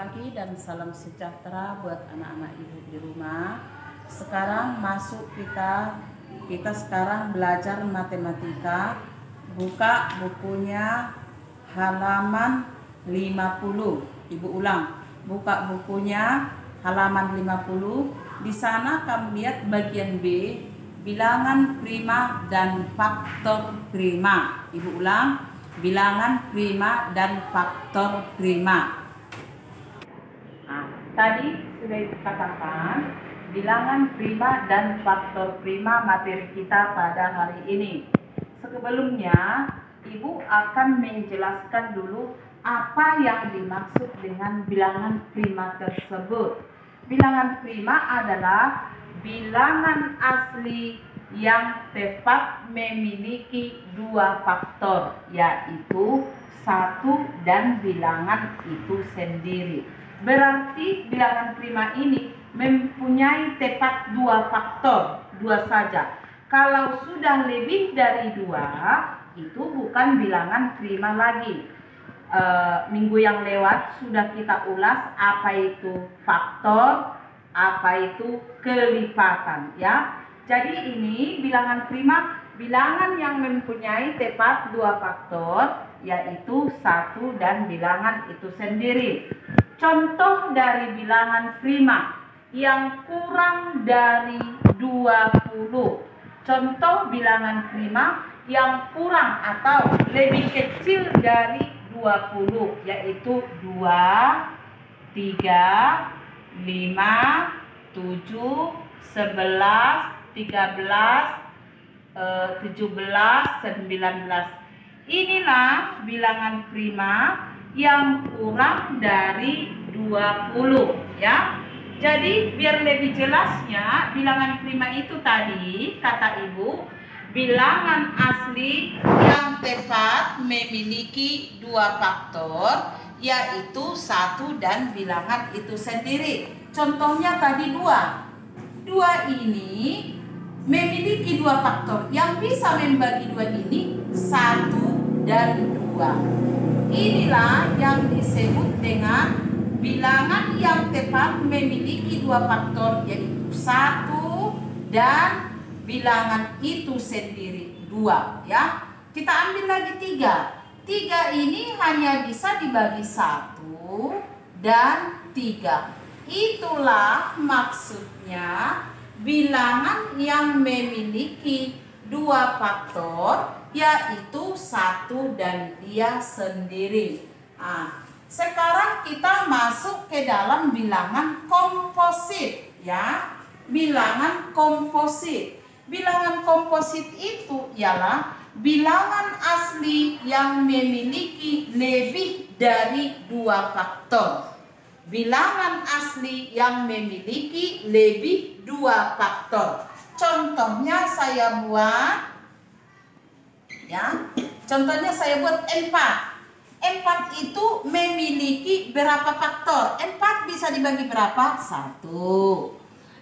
Pagi dan salam sejahtera buat anak-anak ibu di rumah. Sekarang masuk kita sekarang belajar matematika. Buka bukunya halaman 50. Ibu ulang. Buka bukunya halaman 50. Di sana kamu lihat bagian B, bilangan prima dan faktor prima. Ibu ulang, bilangan prima dan faktor prima. Tadi sudah dikatakan bilangan prima dan faktor prima materi kita pada hari ini. Sebelumnya, Ibu akan menjelaskan dulu apa yang dimaksud dengan bilangan prima tersebut. Bilangan prima adalah bilangan asli yang tepat memiliki dua faktor, yaitu satu dan bilangan itu sendiri. Berarti bilangan prima ini mempunyai tepat dua faktor, dua saja. Kalau sudah lebih dari dua, itu bukan bilangan prima lagi. Minggu yang lewat sudah kita ulas apa itu faktor, apa itu kelipatan, ya. Jadi ini bilangan prima, bilangan yang mempunyai tepat dua faktor, yaitu satu dan bilangan itu sendiri. Contoh dari bilangan prima yang kurang dari 20. Contoh bilangan prima yang kurang atau lebih kecil dari 20, yaitu 2, 3, 5, 7, 11, 13, 17, 19. Inilah bilangan prima yang kurang dari 20, ya. Jadi biar lebih jelasnya, bilangan prima itu tadi kata Ibu, bilangan asli yang tepat memiliki dua faktor, yaitu satu dan bilangan itu sendiri. Contohnya tadi 2. 2 ini memiliki dua faktor. Yang bisa membagi 2 ini 1 dan 2. Inilah yang disebut dengan bilangan yang tepat memiliki dua faktor, yaitu 1 dan bilangan itu sendiri 2, ya. Kita ambil lagi 3. 3 ini hanya bisa dibagi 1 dan 3. Itulah maksudnya bilangan yang memiliki dua faktor, yaitu 1 dan dia sendiri. Sekarang kita masuk ke dalam bilangan komposit, ya. Bilangan komposit. Bilangan komposit itu ialah bilangan asli yang memiliki lebih dari dua faktor. Bilangan asli yang memiliki lebih dua faktor. Contohnya saya buat, ya. Contohnya saya buat 4. 4 itu memiliki berapa faktor? 4 bisa dibagi berapa? 1.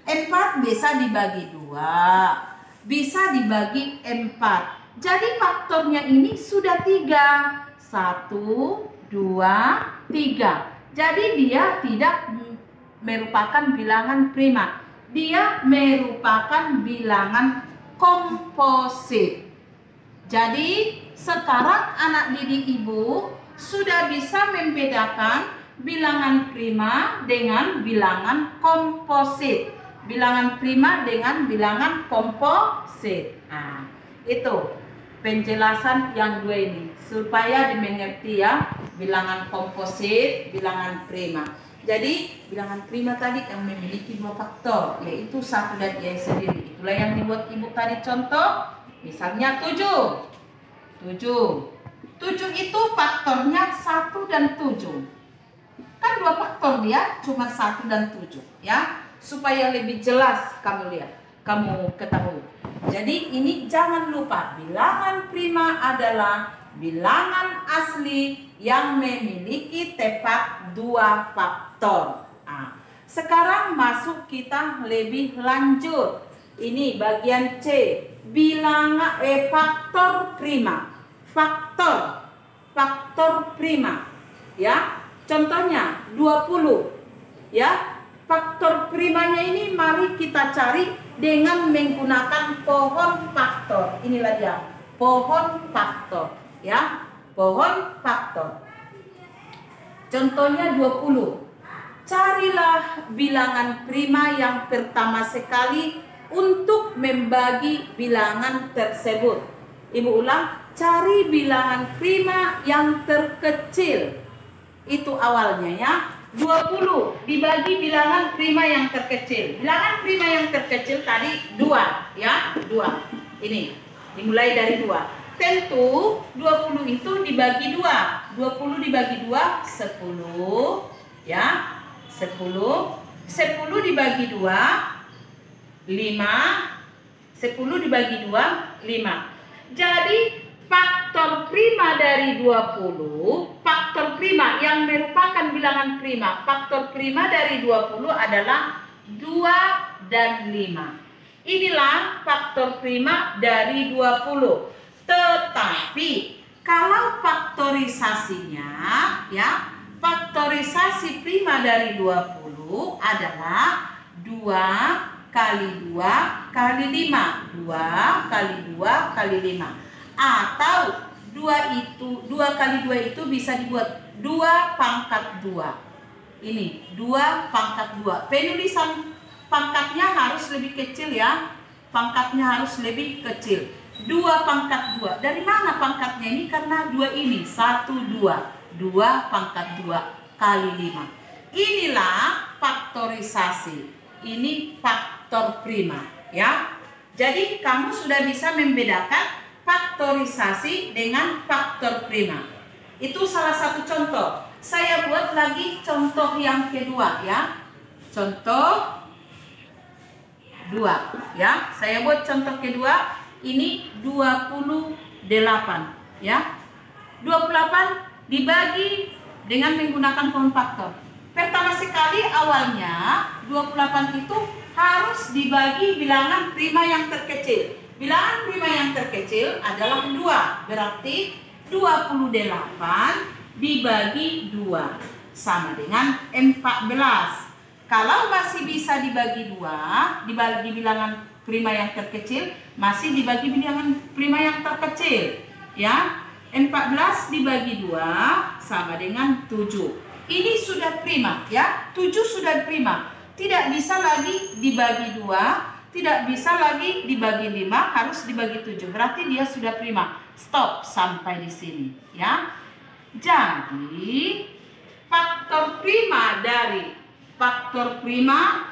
4 bisa dibagi 2. Bisa dibagi 4. Jadi faktornya ini sudah 3. 1, 2, 3. Jadi dia tidak merupakan bilangan prima. Dia merupakan bilangan komposit. Jadi sekarang anak didik Ibu sudah bisa membedakan bilangan prima dengan bilangan komposit. Bilangan prima dengan bilangan komposit. Itu penjelasan yang dua ini supaya dimengerti, ya, bilangan komposit, bilangan prima. Jadi bilangan prima tadi yang memiliki dua faktor, yaitu 1 dan dia sendiri. Itulah yang dibuat Ibu tadi contoh. Misalnya 7. 7 itu faktornya 1 dan 7. Kan dua faktor dia, cuma 1 dan 7, ya. Supaya lebih jelas kamu lihat, kamu ketahui. Jadi ini jangan lupa, bilangan prima adalah bilangan asli yang memiliki tepat dua faktor. Sekarang masuk kita lebih lanjut. Ini bagian C, bilangan faktor prima. Faktor prima, ya. Contohnya 20 ya. Faktor primanya ini mari kita cari dengan menggunakan pohon faktor. Inilah dia, pohon faktor ya. Pohon faktor. Contohnya 20. Carilah bilangan prima yang pertama sekali untuk membagi bilangan tersebut. Ibu ulang, cari bilangan prima yang terkecil. Itu awalnya ya. 20 dibagi bilangan prima yang terkecil. Bilangan prima yang terkecil tadi 2 ya, 2. Ini dimulai dari 2. Tentu 20 itu dibagi 2. 20 dibagi 2 10 ya. 10 dibagi 2 5. 10 dibagi 2 5. Jadi faktor prima dari 20, faktor prima yang merupakan bilangan prima, faktor prima dari 20 adalah 2 dan 5. Inilah faktor prima dari 20. Tetapi kalau faktorisasinya ya, faktorisasi prima dari 20 adalah 2 kali 2 kali 5. 2 kali 2 kali 5. Atau 2 kali 2 itu bisa dibuat 2 pangkat 2. Ini 2 pangkat 2. Penulisan pangkatnya harus lebih kecil ya. Pangkatnya harus lebih kecil. 2 pangkat 2. Dari mana pangkatnya ini? Karena 2 ini 1 2. 2 pangkat 2 kali 5. Inilah faktorisasi. Ini faktor prima ya. Jadi kamu sudah bisa membedakan faktorisasi dengan faktor prima. Itu salah satu contoh. Saya buat lagi contoh yang kedua ya. Contoh 2 ya. Saya buat contoh kedua. Ini 28 ya. 28 dibagi dengan menggunakan pohon faktor. Pertama sekali awalnya 28 itu harus dibagi bilangan prima yang terkecil. Bilangan prima yang terkecil adalah 2. Berarti 28 dibagi 2 sama dengan 14. Kalau masih bisa dibagi 2, dibagi bilangan prima yang terkecil, masih dibagi bilangan prima yang terkecil. Ya, 14 dibagi 2 sama dengan 7. Ini sudah prima ya, 7 sudah prima. Tidak bisa lagi dibagi 2. Tidak bisa lagi dibagi 5, harus dibagi 7. Berarti dia sudah prima. Stop sampai di sini, ya. Jadi faktor prima dari faktor prima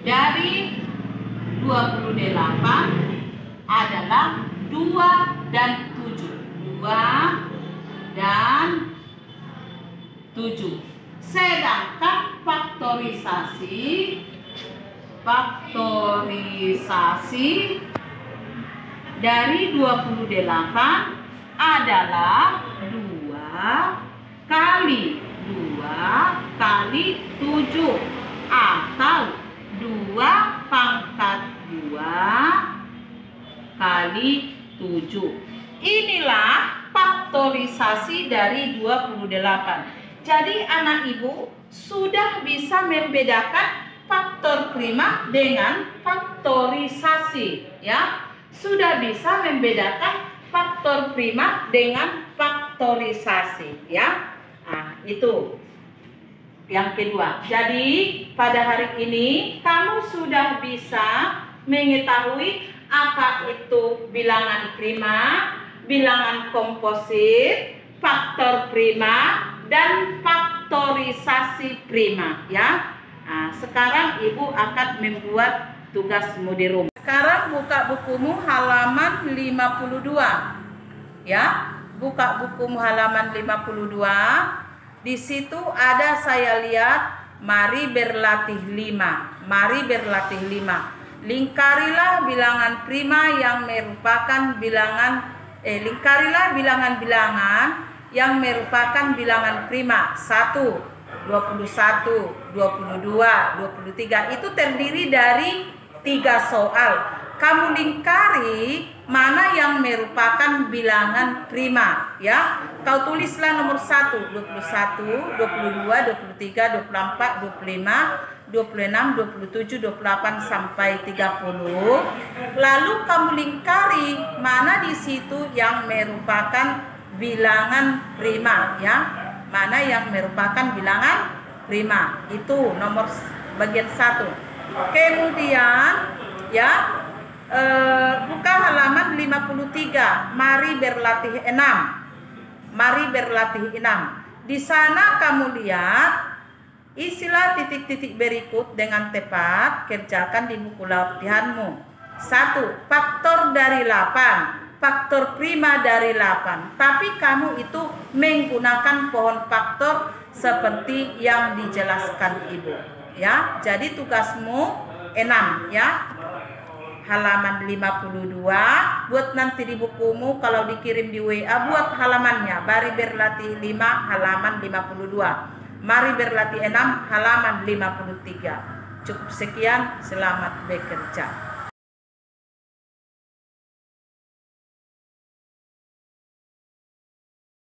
dari 28 adalah 2 dan 7. 2 dan 7. Sedangkan faktorisasi dari 28 adalah 2 kali 7 atau 2 pangkat 2 kali 7. Inilah faktorisasi dari 28. Jadi anak ibu sudah bisa membedakan faktor prima dengan faktorisasi ya. Sudah bisa membedakan faktor prima dengan faktorisasi ya. Nah, itu yang kedua. Jadi pada hari ini kamu sudah bisa mengetahui apa itu bilangan prima, bilangan komposit, faktor prima, dan faktorisasi prima ya. Nah, sekarang ibu akan membuat tugasmu di rumah. Sekarang buka bukumu halaman 52 ya. Buka bukumu halaman 52. Di situ ada saya lihat mari berlatih 5. Mari berlatih 5. Lingkarilah bilangan prima yang merupakan lingkarilah bilangan-bilangan yang merupakan bilangan prima. 1, 21, 22, 23. Itu terdiri dari 3 soal. Kamu lingkari mana yang merupakan bilangan prima, ya. Kau tulislah nomor 1, 21, 22, 23, 24, 25, 26, 27, 28 sampai 30. Lalu kamu lingkari mana di situ yang merupakan bilangan prima, ya. Mana yang merupakan bilangan prima. Itu nomor bagian 1. Kemudian, ya, buka halaman 53. Mari berlatih 6. Mari berlatih 6. Di sana kamu lihat isilah titik-titik berikut dengan tepat. Kerjakan di buku latihanmu. 1. Faktor dari 8. Faktor prima dari 8. Tapi kamu itu menggunakan pohon faktor seperti yang dijelaskan Ibu, ya. Jadi tugasmu 6, ya. Halaman 52, buat nanti di bukumu, kalau dikirim di WA buat halamannya. Mari berlatih 5 halaman 52. Mari berlatih 6 halaman 53. Cukup sekian, selamat bekerja.